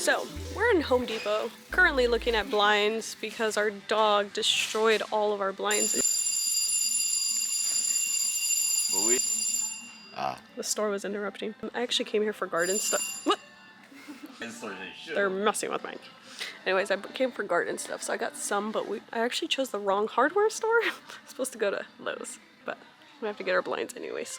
So, we're in Home Depot, currently looking at blinds because our dog destroyed all of our blinds. The store was interrupting. I actually came here for garden stuff. What? They're messing with mine. Anyways, I came for garden stuff, so I got some, but I actually chose the wrong hardware store. I'm supposed to go to Lowe's, but we have to get our blinds anyways.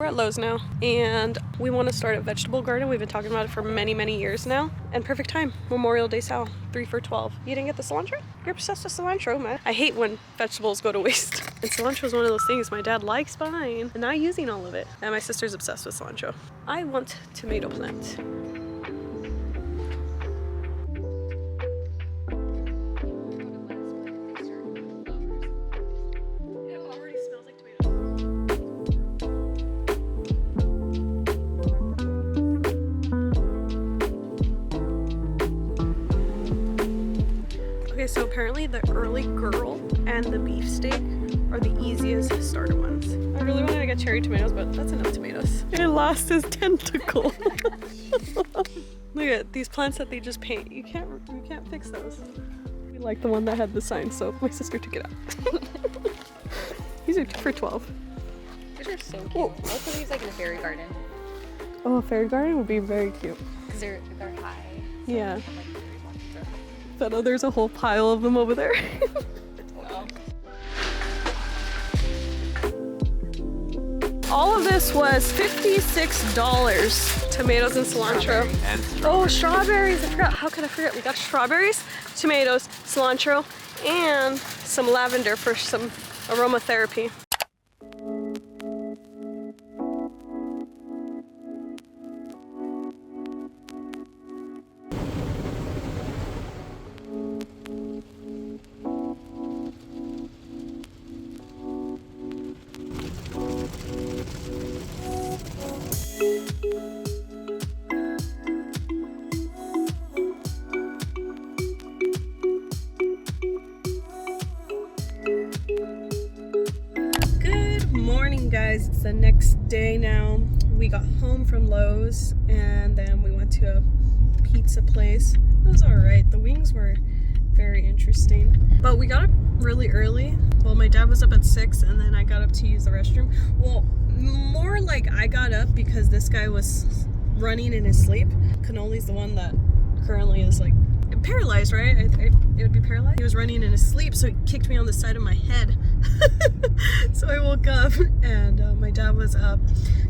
We're at Lowe's now, and we want to start a vegetable garden. We've been talking about it for many, many years now. And perfect time, Memorial Day sale, 3 for $12. You didn't get the cilantro? You're obsessed with cilantro, man. I hate when vegetables go to waste. And cilantro is one of those things my dad likes buying and not using all of it. And my sister's obsessed with cilantro. I want tomato plant. So apparently the early girl and the beefsteak are the easiest starter ones. I really wanted to get cherry tomatoes, but that's enough tomatoes. It lost his tentacle. Look at these plants that they just paint. You can't fix those. We like the one that had the sign, so my sister took it out. These are 2 for $12. These are so cute. I'll put these like in a fairy garden. Oh, a fairy garden would be very cute. Because they're high. So yeah. But oh, there's a whole pile of them over there. Wow. All of this was $56. Tomatoes and cilantro. Oh, strawberries. I forgot. How could I forget? We got strawberries, tomatoes, cilantro, and some lavender for some aromatherapy. Guys, it's the next day now. We got home from Lowe's and then we went to a pizza place. It was alright. The wings were very interesting. But we got up really early. Well, my dad was up at 6 and then I got up to use the restroom. Well, more like I got up because this guy was running in his sleep. Cannoli's the one that currently is like paralyzed, right? It would be paralyzed. He was running in his sleep, so he kicked me on the side of my head. So I woke up and my dad was up.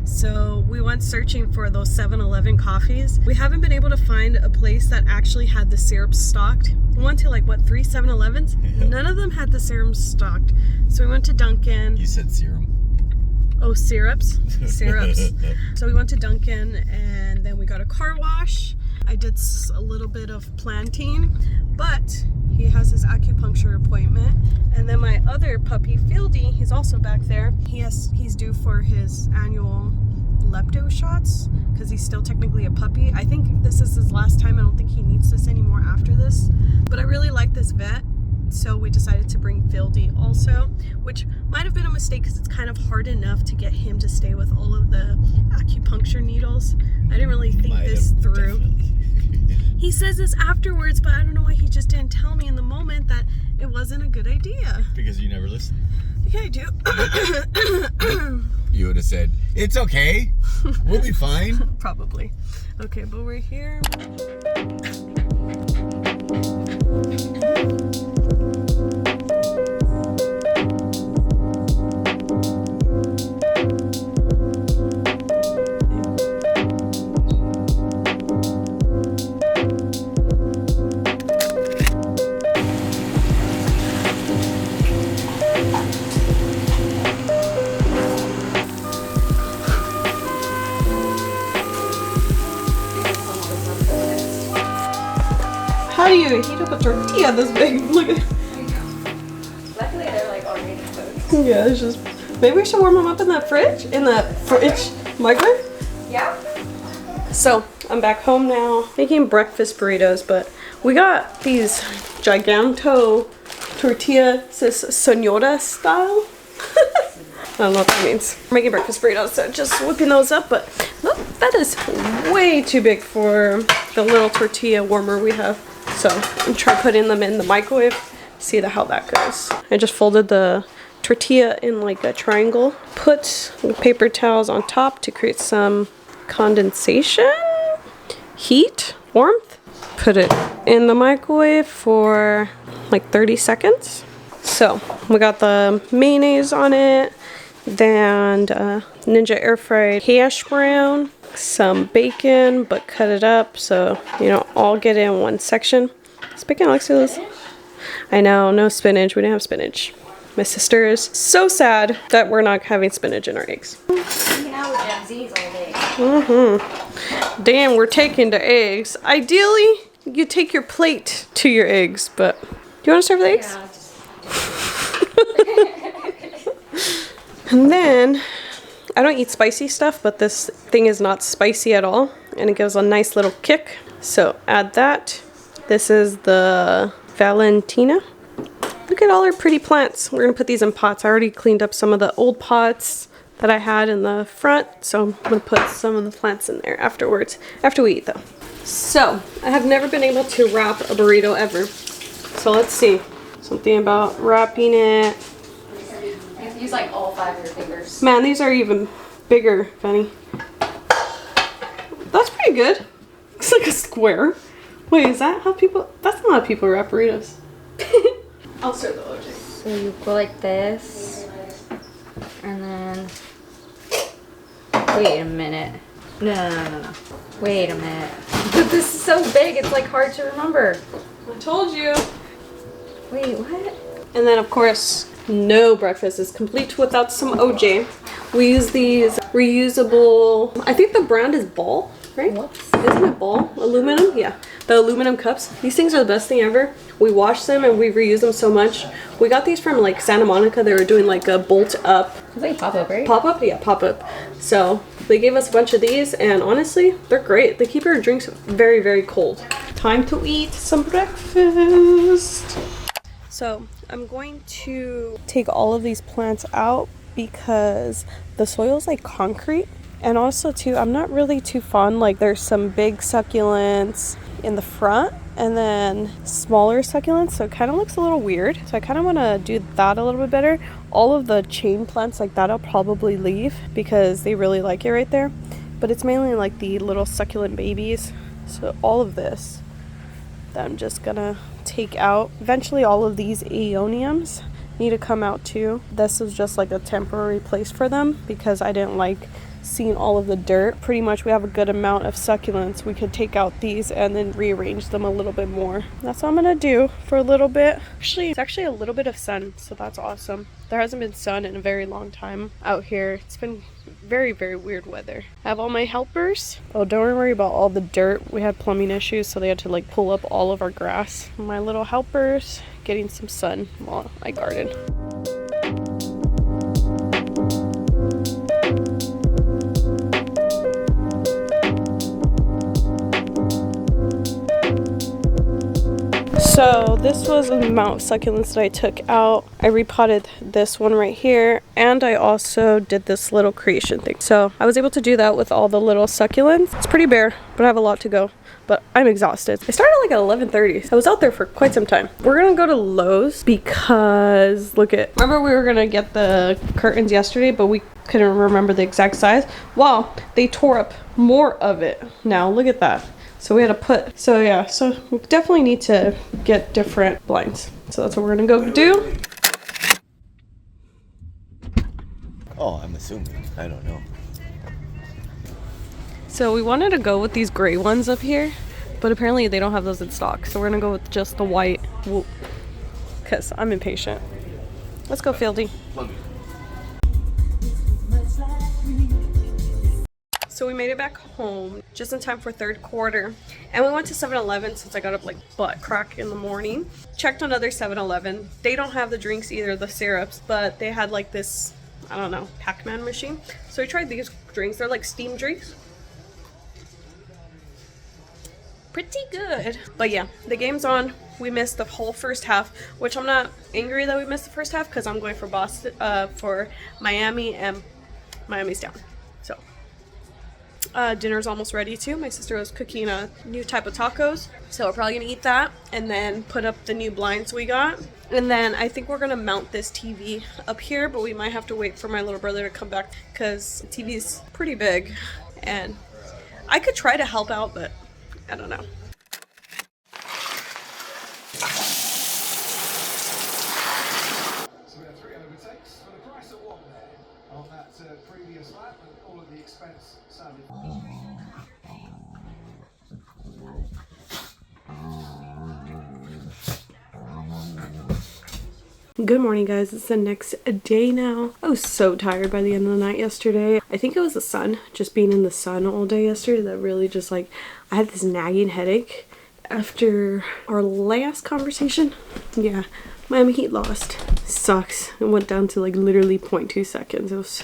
So we went searching for those 7-Eleven coffees. We haven't been able to find a place that actually had the syrups stocked. We went to like, what, 3 7-Elevens? Yeah. None of them had the serums stocked. So we went to Dunkin'. You said serum. Oh, syrups. Syrups. So we went to Dunkin' and then we got a car wash. I did a little bit of planting, but he has his acupuncture appointment. And then my other puppy, Fieldy, he's also back there. He's due for his annual lepto shots because he's still technically a puppy. I think this is his last time. I don't think he needs this anymore after this. But I really like this vet, so we decided to bring Fieldy also, which might have been a mistake because it's kind of hard enough to get him to stay with all of the acupuncture needles. I didn't really think this through. He says this afterwards, but I don't know why he just didn't tell me in the moment that it wasn't a good idea. Because you never listen. Yeah, I do. You would have said, it's okay. We'll be fine. Probably. Okay, but we're here. How do you heat up a tortilla this big? Look at it. Luckily they're like already cooked. Yeah, it's just... Maybe we should warm them up in that fridge? In that fridge microwave? Yeah. So, I'm back home now, making breakfast burritos, but we got these giganto tortilla senora style. I don't know what that means. We're making breakfast burritos, so just whipping those up, but look, that is way too big for the little tortilla warmer we have. So I'm trying putting them in the microwave, see how that goes. I just folded the tortilla in like a triangle. Put the paper towels on top to create some condensation, heat, warmth. Put it in the microwave for like 30 seconds. So we got the mayonnaise on it, then Ninja air fried hash brown, some bacon, but cut it up so you don't all get in one section. Is bacon Alexia's? I know, no spinach. We didn't have spinach. My sister is so sad that we're not having spinach in our eggs. Hanging out with Gen Z's all day. Damn, we're taking the eggs. Ideally, you take your plate to your eggs, but do you want to serve the eggs? Yeah, And then, I don't eat spicy stuff, but this thing is not spicy at all, and it gives a nice little kick. So add that. This is the Valentina. Look at all our pretty plants. We're gonna put these in pots. I already cleaned up some of the old pots that I had in the front, so I'm gonna put some of the plants in there afterwards, after we eat though. So, I have never been able to wrap a burrito ever. So let's see. Something about wrapping it. you have to use like all 5 of your fingers. Man, these are even bigger, Fanny. That's pretty good. Looks like a square. Wait, is that how people... That's not how people wrap burritos. I'll serve the OJ. So you go like this, and then... Wait a minute. No. Wait a minute. This is so big, it's like hard to remember. I told you. Wait, what? And then, of course, no breakfast is complete without some OJ. We use these reusable... I think the brand is Ball, right? Whoops. Isn't it Ball? Aluminum? Yeah. The aluminum cups. These things are the best thing ever. We wash them and we reuse them so much. We got these from like Santa Monica. They were doing like a bolt up. It's like pop-up, right? Pop-up? Yeah, pop-up. So they gave us a bunch of these and honestly, they're great. They keep your drinks very, very cold. Time to eat some breakfast. So I'm going to take all of these plants out because the soil is like concrete. And also too, I'm not really too fond, like there's some big succulents in the front and then smaller succulents, so it kind of looks a little weird. So I kind of want to do that a little bit better. All of the chain plants like that I'll probably leave because they really like it right there. But it's mainly like the little succulent babies. So all of this that I'm just gonna take out. Eventually all of these aeoniums need to come out too. This is just like a temporary place for them because I didn't like seeing all of the dirt. Pretty much we have a good amount of succulents. We could take out these and then rearrange them a little bit more. That's what I'm gonna do for a little bit. Actually, it's actually a little bit of sun, so that's awesome. There hasn't been sun in a very long time out here. It's been very, very weird weather. I have all my helpers. Oh, don't worry about all the dirt. We had plumbing issues, so they had to like pull up all of our grass. My little helpers getting some sun while I garden. So this was the amount of succulents that I took out. I repotted this one right here, and I also did this little creation thing. So I was able to do that with all the little succulents. It's pretty bare, but I have a lot to go. But I'm exhausted. I started like at 11:30. So I was out there for quite some time. We're gonna go to Lowe's because look at, remember we were gonna get the curtains yesterday, but we couldn't remember the exact size. Well, they tore up more of it. Now look at that. So we had to put, so yeah, so we definitely need to get different blinds. So that's what we're gonna go do. Oh, I'm assuming. I don't know. So we wanted to go with these gray ones up here, but apparently they don't have those in stock. So we're gonna go with just the white, because I'm impatient. Let's go, Fieldy. So we made it back home just in time for third quarter. And we went to 7-Eleven since I got up like butt crack in the morning. Checked on other 7-Eleven. They don't have the drinks either, the syrups, but they had like this, I don't know, Pac-Man machine. So we tried these drinks. They're like steam drinks. Pretty good. But yeah, the game's on. we missed the whole first half, which I'm not angry that we missed the first half because I'm going for Boston, for Miami, and Miami's down. So dinner's almost ready too. My sister was cooking a new type of tacos, so we're probably gonna eat that and then put up the new blinds we got. And then I think we're gonna mount this TV up here, but we might have to wait for my little brother to come back because the TV's pretty big and I could try to help out, but I don't know. So we have 3 overtakes for the price of 1 there on that previous lap, and all of the expense sounded. Good morning, guys. It's the next day now. I was so tired by the end of the night yesterday. I think it was the sun, just being in the sun all day yesterday that really just like, I had this nagging headache after our last conversation. Yeah, Miami Heat lost. Sucks. It went down to like literally 0.2 seconds. It was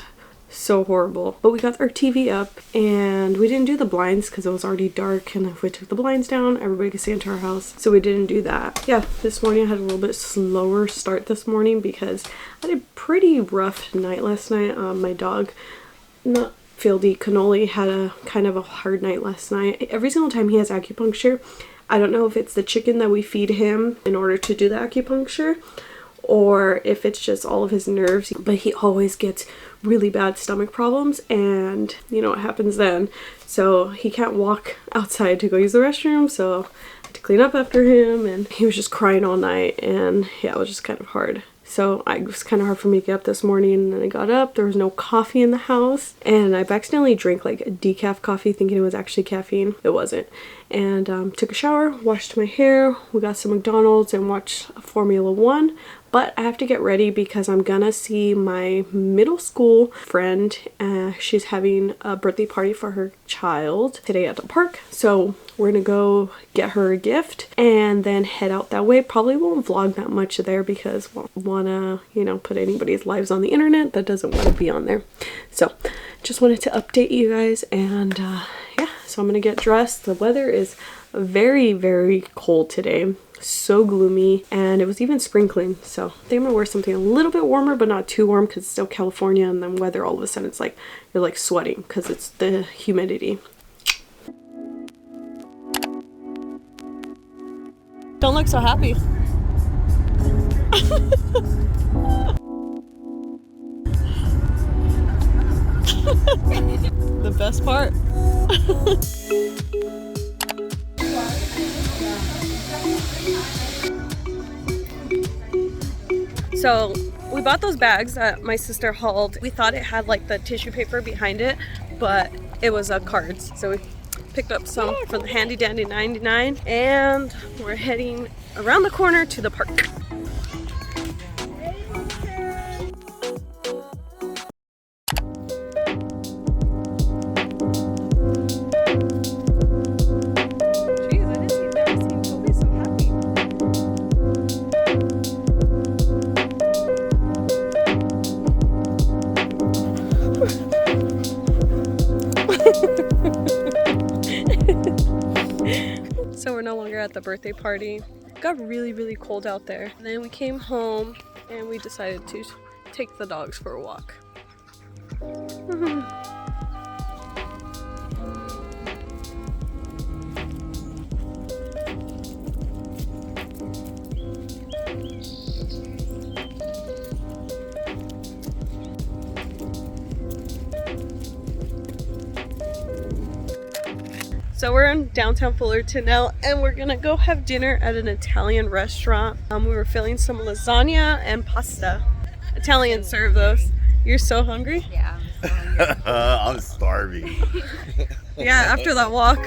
so horrible. But we got our TV up and we didn't do the blinds because it was already dark, and if we took the blinds down everybody could stay into our house, so we didn't do that. Yeah, this morning I had a little bit slower start this morning because I had a pretty rough night last night. My dog, not Fieldy, Cannoli, had a kind of a hard night last night. Every single time he has acupuncture, I don't know if it's the chicken that we feed him in order to do the acupuncture or if it's just all of his nerves, but he always gets really bad stomach problems, and you know what happens then. So he can't walk outside to go use the restroom, so I had to clean up after him, and he was just crying all night, and yeah, it was just kind of hard. So it was kind of hard for me to get up this morning, and then I got up, there was no coffee in the house, and I accidentally drank like a decaf coffee thinking it was actually caffeine. It wasn't. And took a shower, washed my hair, we got some McDonald's and watched Formula 1. But I have to get ready because I'm gonna see my middle school friend. She's having a birthday party for her child today at the park. So we're gonna go get her a gift and then head out that way. Probably won't vlog that much there because I won't wanna, you know, put anybody's lives on the internet that doesn't want to be on there. So just wanted to update you guys, and yeah, so I'm gonna get dressed. The weather is very, very cold today. So gloomy, and it was even sprinkling, so I think I'm gonna wear something a little bit warmer but not too warm because it's still California, and then weather all of a sudden it's like you're like sweating because it's the humidity. Don't look so happy. The best part. So we bought those bags that my sister hauled. We thought it had like the tissue paper behind it, but it was cards. So we picked up some for the handy dandy 99, and we're heading around the corner to the park. So we're no longer at the birthday party. It got really, really cold out there. And then we came home and we decided to take the dogs for a walk. So we're in downtown Fullerton now, and we're gonna go have dinner at an Italian restaurant. We were feeling some lasagna and pasta. Italians serve those. You're so hungry? Yeah, I'm so hungry. I'm starving. Yeah, after that walk.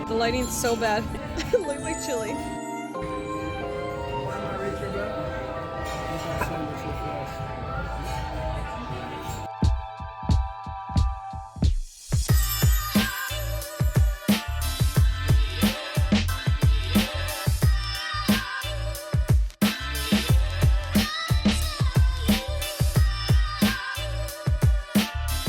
The lighting's so bad. It looks like chili.